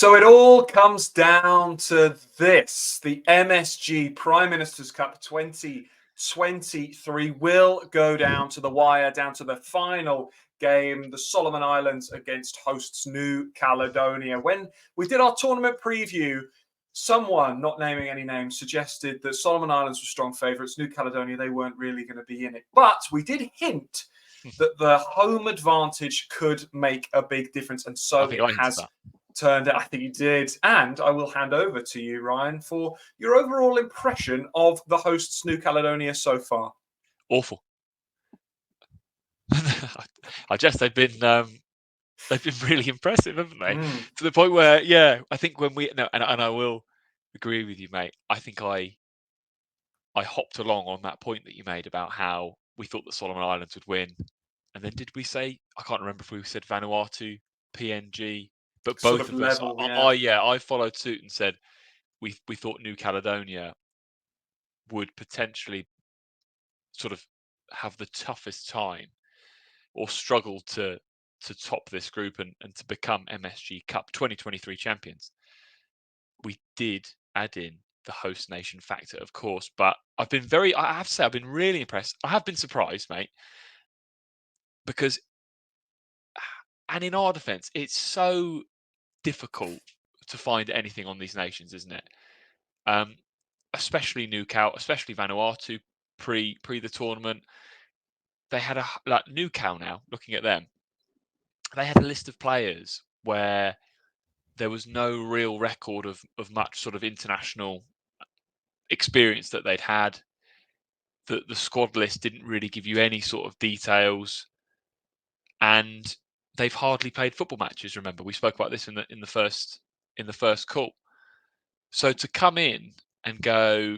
So it all comes down to this. The MSG Prime Minister's Cup 2023 will go down to the wire, down to the final game, the Solomon Islands against hosts New Caledonia. When we did our tournament preview, someone, not naming any names, suggested that Solomon Islands were strong favourites. New Caledonia, they weren't really going to be in it. But we did hint that the home advantage could make a big difference. And so it has turned out. I think you did. And I will hand over to you, Ryan, for your overall impression of the hosts New Caledonia so far. Awful. I guess they've been really impressive, haven't they? To the point where, I think when and I will agree with you, mate. I think I hopped along on that point that you made about how we thought the Solomon Islands would win, and then did we say? I can't remember if we said Vanuatu, PNG, but both of us. Level, I followed suit and said we thought New Caledonia would potentially sort of have the toughest time or struggle to top this group and to become MSG Cup 2023 champions. We did add in the host nation factor, of course, but I have to say, I've been really impressed. I have been surprised, mate, because, and in our defense, it's so difficult to find anything on these nations, isn't it? Especially New Cal, especially Vanuatu pre the tournament. They had New Cal now, looking at them, they had a list of players where there was no real record of much sort of international experience that they'd had. The squad list didn't really give you any sort of details, and they've hardly played football matches. Remember, we spoke about this in the first call. So to come in and go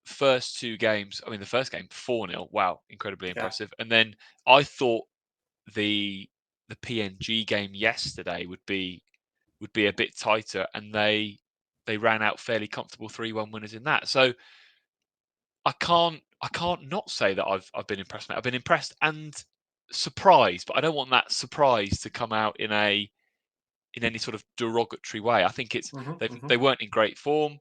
first two games, I mean the first game 4-0, wow, incredibly impressive. And then I thought the PNG game yesterday would be a bit tighter, and they ran out fairly comfortable 3-1 winners in that. So I can't not say that I've been impressed, mate. I've been impressed and surprised, but I don't want that surprise to come out in any sort of derogatory way. I think it's they weren't in great form.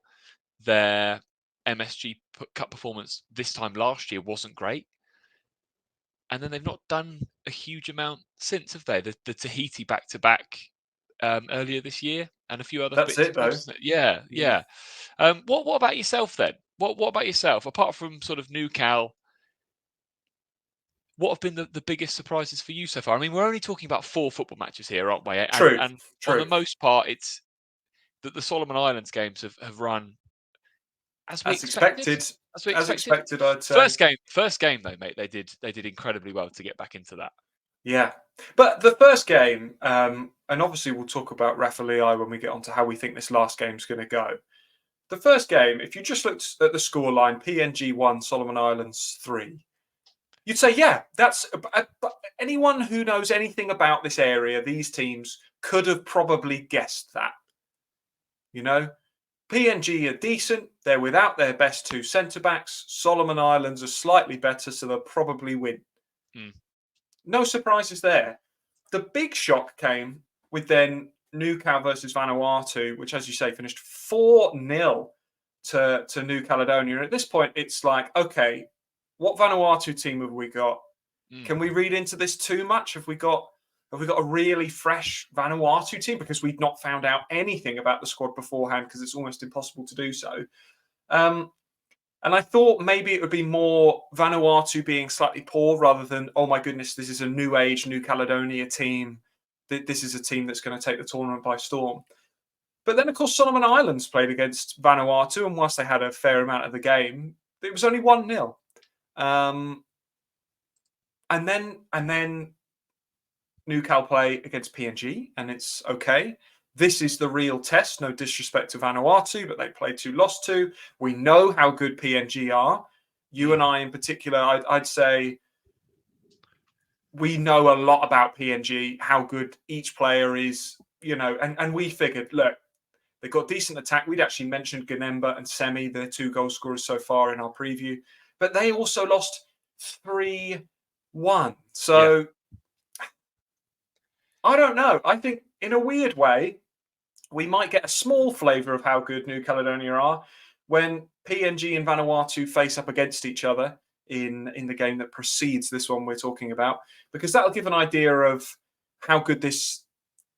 Their MSG Cup performance this time last year wasn't great, and then they've not done a huge amount since, have they? The Tahiti back-to-back earlier this year, and a few other bits. That's it, though. Yeah. What about yourself then? What about yourself? Apart from sort of New Cal, what have been the biggest surprises for you so far? I mean, we're only talking about 4 football matches here, aren't we? True. And on the most part, it's that the Solomon Islands games have run as expected. As expected, I'd say. First game though, mate, they did incredibly well to get back into that. Yeah, but the first game, and obviously we'll talk about Rafa Leai when we get on to how we think this last game's going to go. The first game, if you just looked at the scoreline, PNG 1, Solomon Islands 3, you'd say, yeah, that's. But anyone who knows anything about this area, these teams, could have probably guessed that. You know, PNG are decent. They're without their best 2 centre-backs. Solomon Islands are slightly better, so they'll probably win. No surprises there. The big shock came with then New Cal versus Vanuatu, which, as you say, finished 4-0 to New Caledonia. At this point, it's like, okay, what Vanuatu team have we got? Can we read into this too much? Have we got a really fresh Vanuatu team? Because we've not found out anything about the squad beforehand, because it's almost impossible to do so. And I thought maybe it would be more Vanuatu being slightly poor rather than, oh my goodness, this is a new age, New Caledonia team. This is a team that's going to take the tournament by storm. But then, of course, Solomon Islands played against Vanuatu, and whilst they had a fair amount of the game, it was only 1-0. And then New Cal play against PNG, and it's okay. This is the real test. No disrespect to Vanuatu, but they played 2, lost 2. We know how good PNG are. You and I in particular, I'd say we know a lot about PNG, how good each player is, and we figured, look, they've got decent attack. We'd actually mentioned Ganemba and Semi, their 2 goal scorers so far in our preview, but they also lost 3-1. So I don't know. I think in a weird way, we might get a small flavour of how good New Caledonia are when PNG and Vanuatu face up against each other in the game that precedes this one we're talking about, because that'll give an idea of how good this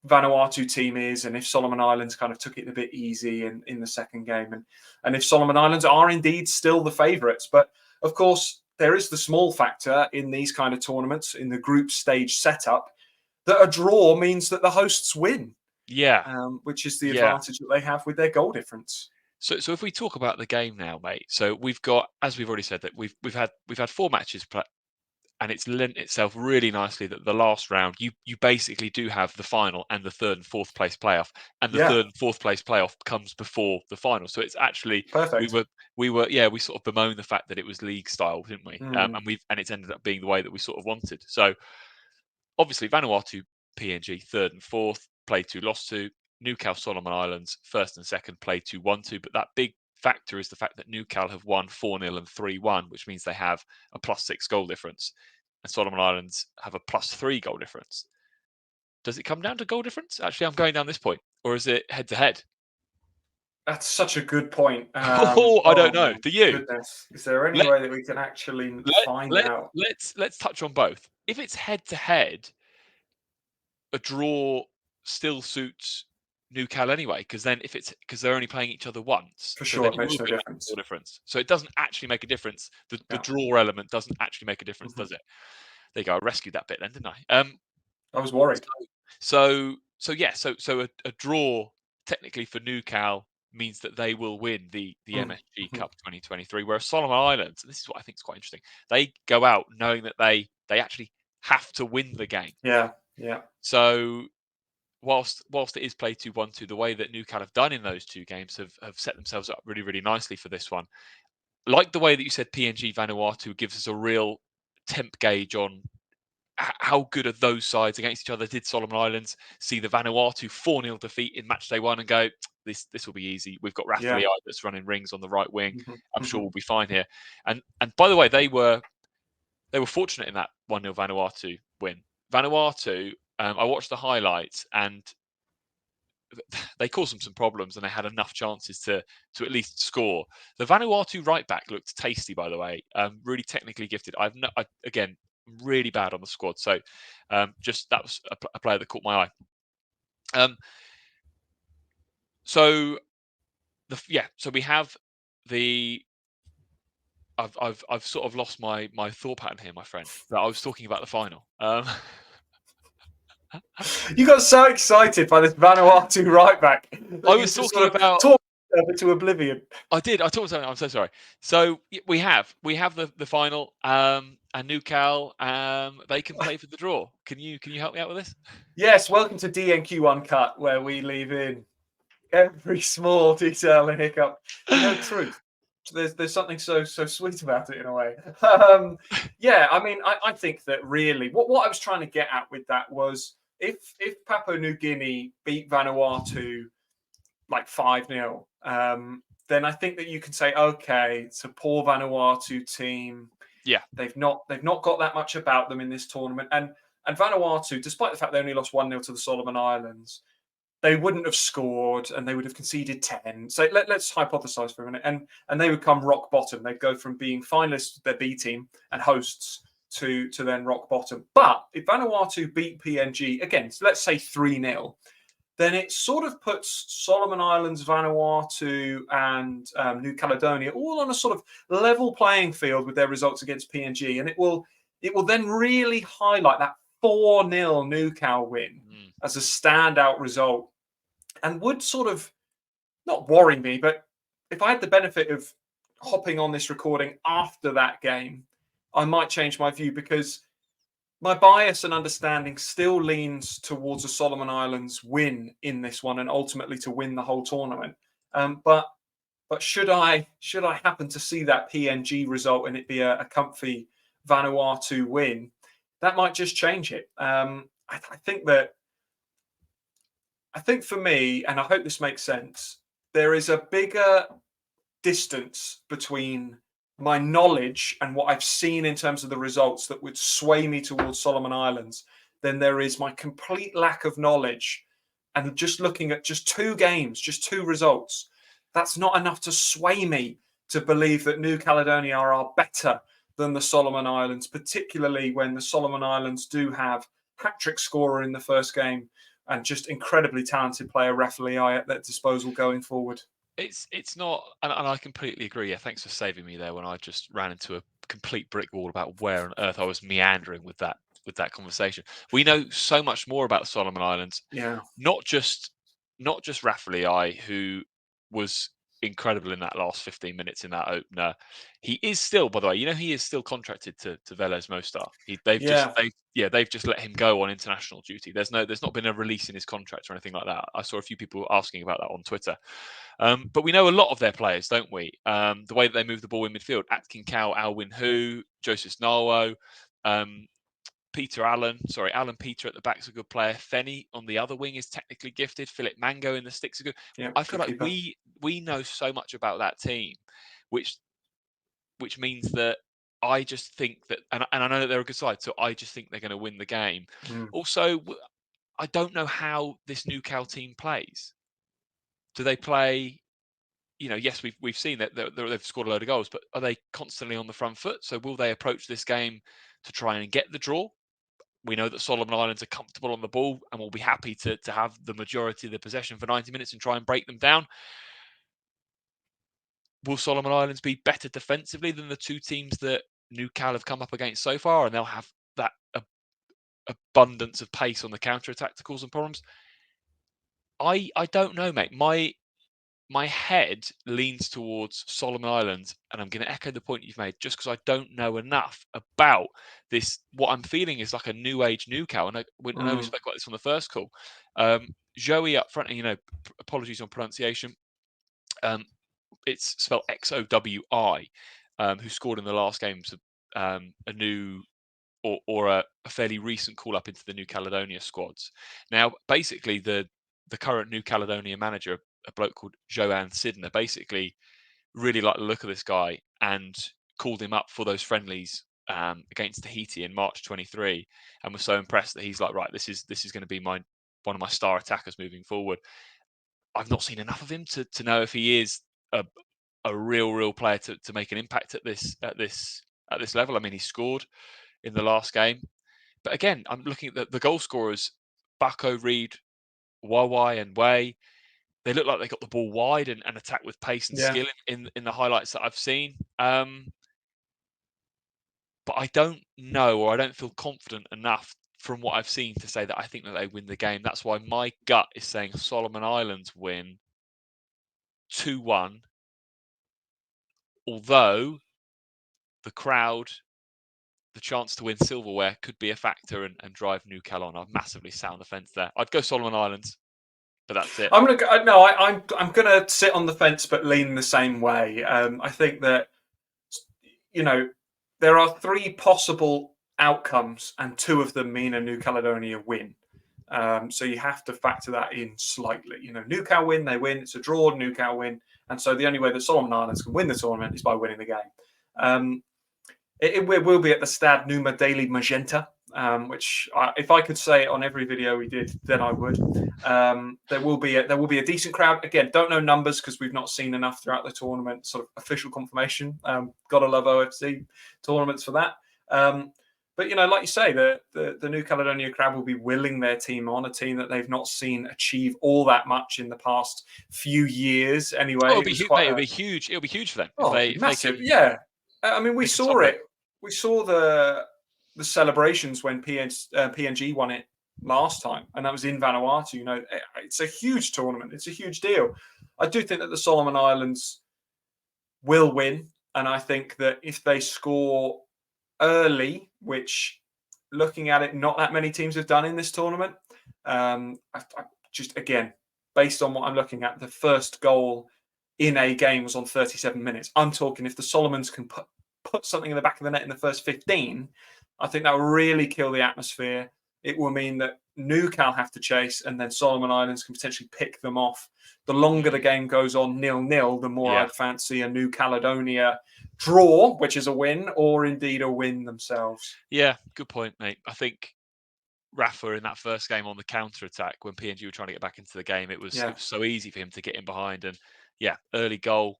Vanuatu team is, and if Solomon Islands kind of took it a bit easy in the second game, and if Solomon Islands are indeed still the favourites. But of course, there is the small factor in these kind of tournaments, in the group stage setup, that a draw means that the hosts win, Yeah, which is the yeah. advantage that they have with their goal difference. So if we talk about the game now, mate. So we've got, as we've already said, that we've had 4 matches, and it's lent itself really nicely that the last round you basically do have the final and the third and fourth place playoff, and the Yeah, third and fourth place playoff comes before the final. So it's actually we perfect. were we sort of bemoaned the fact that it was league style, didn't we? Mm, And it's ended up being the way that we sort of wanted. So obviously Vanuatu, PNG, third and fourth, played 2, lost 2. Newcastle, Solomon Islands, first and second, played 2, won 2. But that big factor is the fact that Newcastle have won 4-0 and 3-1, which means they have a +6 goal difference, and Solomon Islands have a +3 goal difference. Does it come down to goal difference? Actually, I'm going down this point, or is it head to head? that's such a good point. Oh, I Oh don't know. my Do you? goodness, is there any Let way that we can actually let find let out? let's touch on both. If it's head to head, a draw still suits Newcal anyway, because then if it's because they're only playing each other once, For so sure, then it it makes will no be that goal difference. difference. So it doesn't actually make a difference. The Yeah. draw element doesn't actually make a difference, Mhm. does it? There you go. I rescued that bit then, didn't I? I was worried. So a draw technically for Newcal means that they will win the Mm, MSG mhm. Cup 2023, whereas Solomon Islands, and this is what I think is quite interesting, they go out knowing that they actually have to win the game. Yeah, yeah. So whilst it is play 2-1-2, the way that Newcastle have done in those 2 games have set themselves up really, really nicely for this one. Like the way that you said PNG Vanuatu gives us a real temp gauge on how good are those sides against each other. Did Solomon Islands see the Vanuatu 4-0 defeat in match day 1 and go, this will be easy. We've got Yeah. Raffaele that's running rings on the right wing. Mhm, I'm sure mhm. we'll be fine here. And by the way, they were fortunate in that 1-0 Vanuatu win. Vanuatu, I watched the highlights, and they caused them some problems, and they had enough chances to at least score. The Vanuatu right back looked tasty, by the way. Really technically gifted. Again, really bad on the squad. So just that was a player that caught my eye. Um, so so we have the. I've sort of lost my thought pattern here, my friend. That I was talking about the final. You got so excited by this Vanuatu right back I that you was just talking sort of about talked into oblivion. I did. I thought something. I'm so sorry. So we have the final, and Newcal, they can play for the draw. Can you help me out with this? Yes, welcome to DNQ Uncut, where we leave in every small detail and hiccup. You know, truth. There's something so sweet about it in a way. Yeah, I mean, I think that really what I was trying to get at with that was if Papua New Guinea beat Vanuatu like 5-0, then I think that you can say, okay, it's a poor Vanuatu team. Yeah, They've not got that much about them in this tournament. And Vanuatu, despite the fact they only lost 1-0 to the Solomon Islands, they wouldn't have scored and they would have conceded 10. So let's hypothesize for a minute. And they would come rock bottom. They'd go from being finalists with their B team and hosts to then rock bottom. But if Vanuatu beat PNG, again, so let's say 3-0, then it sort of puts Solomon Islands, Vanuatu, and New Caledonia all on a sort of level playing field with their results against PNG, and it will then really highlight that 4-0 Newcal win mm, as a standout result, and would sort of not worry me, but if I had the benefit of hopping on this recording after that game, I might change my view because my bias and understanding still leans towards a Solomon Islands win in this one, and ultimately to win the whole tournament. But should I happen to see that PNG result and it be a comfy Vanuatu win, that might just change it. I think for me, and I hope this makes sense, there is a bigger distance between my knowledge and what I've seen in terms of the results that would sway me towards Solomon Islands than there is my complete lack of knowledge And just looking at just 2 games, just 2 results, that's not enough to sway me to believe that New Caledonia are better than the Solomon Islands, particularly when the Solomon Islands do have hat-trick scorer in the first game and just incredibly talented player Raffaele at their disposal going forward. It's not, and I completely agree. Yeah, thanks for saving me there when I just ran into a complete brick wall about where on earth I was meandering with that conversation. We know so much more about the Solomon Islands, Yeah. not just Raffaele, who was incredible in that last 15 minutes in that opener. He is still, by the way, he is still contracted to Velez Mostar. Yeah. They've just let him go on international duty. There's not been a release in his contract or anything like that. I saw a few people asking about that on Twitter. But we know a lot of their players, don't we? The way that they move the ball in midfield: Atkin Cow, Alwyn Hu, Joseph Narwo, um, Alan Peter at the back's a good player. Fenny on the other wing is technically gifted. Philip Mango in the sticks are good. Yeah. I feel Good like keeper. we know so much about that team, which means that I just think that, and I know that they're a good side, so I just think they're going to win the game. Mm. Also, I don't know how this new Cal team plays. Do they play? Yes, we've seen that they've scored a load of goals, but are they constantly on the front foot? So will they approach this game to try and get the draw? We know that Solomon Islands are comfortable on the ball and will be happy to have the majority of the possession for 90 minutes and try and break them down. Will Solomon Islands be better defensively than the 2 teams that New Cal have come up against so far, and they'll have that abundance of pace on the counter-attack to cause them problems? I don't know, mate. My head leans towards Solomon Islands, and I'm going to echo the point you've made, just because I don't know enough about this. What I'm feeling is like a new age new cow, and I know we spoke about this on the first call. Joey up front, and apologies on pronunciation. It's spelled XOWI, who scored in the last game. So, a new or a fairly recent call up into the New Caledonia squads. Now, basically, the current New Caledonia manager, a bloke called Joanne Sidner, basically really liked the look of this guy and called him up for those friendlies against Tahiti in March 23, and was so impressed that he's like, right, this is going to be one of my star attackers moving forward. I've not seen enough of him to know if he is a real player to make an impact at this level. I mean, he scored in the last game, but again, I'm looking at the goal scorers: Bucko, Reed, Wawai, and Way. They look like they got the ball wide and attack with pace and Yeah. skill in the highlights that I've seen. But I don't know, or I don't feel confident enough from what I've seen to say that I think that they win the game. That's why my gut is saying Solomon Islands win 2-1. Although the crowd, the chance to win silverware could be a factor and drive New Cal on. I've massively sat on the fence there. I'd go Solomon Islands, but that's it. I'm gonna go, no. I'm gonna sit on the fence, but lean the same way. I think that there are 3 possible outcomes, and 2 of them mean a New Caledonia win. So you have to factor that in slightly. New Cal win, they win. It's a draw, New Cal win, and so the only way that Solomon Islands can win the tournament is by winning the game. It will be at the Stade Numa Daily Magenta, which if I could say it on every video we did, then I would. There will be a decent crowd. Again, don't know numbers because we've not seen enough throughout the tournament. Sort of official confirmation. Gotta love OFC tournaments for that. But like you say, the New Caledonia crowd will be willing their team on, a team that they've not seen achieve all that much in the past few years. Anyway, It'll be huge. It'll be huge for them if massive. they can, Yeah, I mean, we they can top saw it. it. We saw the celebrations when PNG won it last time, and that was in Vanuatu. It's a huge tournament. It's a huge deal. I do think that the Solomon Islands will win, and I think that if they score early, which looking at it, not that many teams have done in this tournament. I just again, based on what I'm looking at, the first goal in a game was on 37 minutes. I'm talking if the Solomons can put something in the back of the net in the first 15, I think that will really kill the atmosphere. It will mean that New Cal have to chase, and then Solomon Islands can potentially pick them off. The longer the game goes on 0-0, the more I'd fancy a New Caledonia draw, which is a win, or indeed a win themselves. Yeah, good point, mate. I think Rafa in that first game on the counter attack when PNG were trying to get back into the game. It was so easy for him to get in behind, and early goal,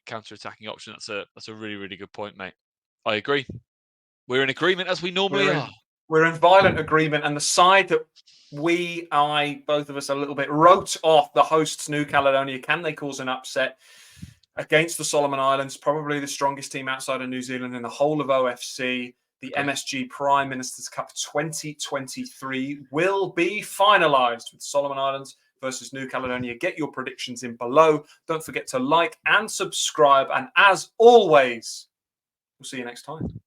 counter attacking option. That's a really, really good point, mate. I agree. We're in agreement as we normally are. We're in violent agreement, and the side that both of us a little bit wrote off, the hosts New Caledonia. Can they cause an upset against the Solomon Islands? Probably the strongest team outside of New Zealand in the whole of OFC. The MSG Prime Ministers Cup 2023 will be finalised with Solomon Islands versus New Caledonia. Get your predictions in below. Don't forget to like and subscribe. And as always, we'll see you next time.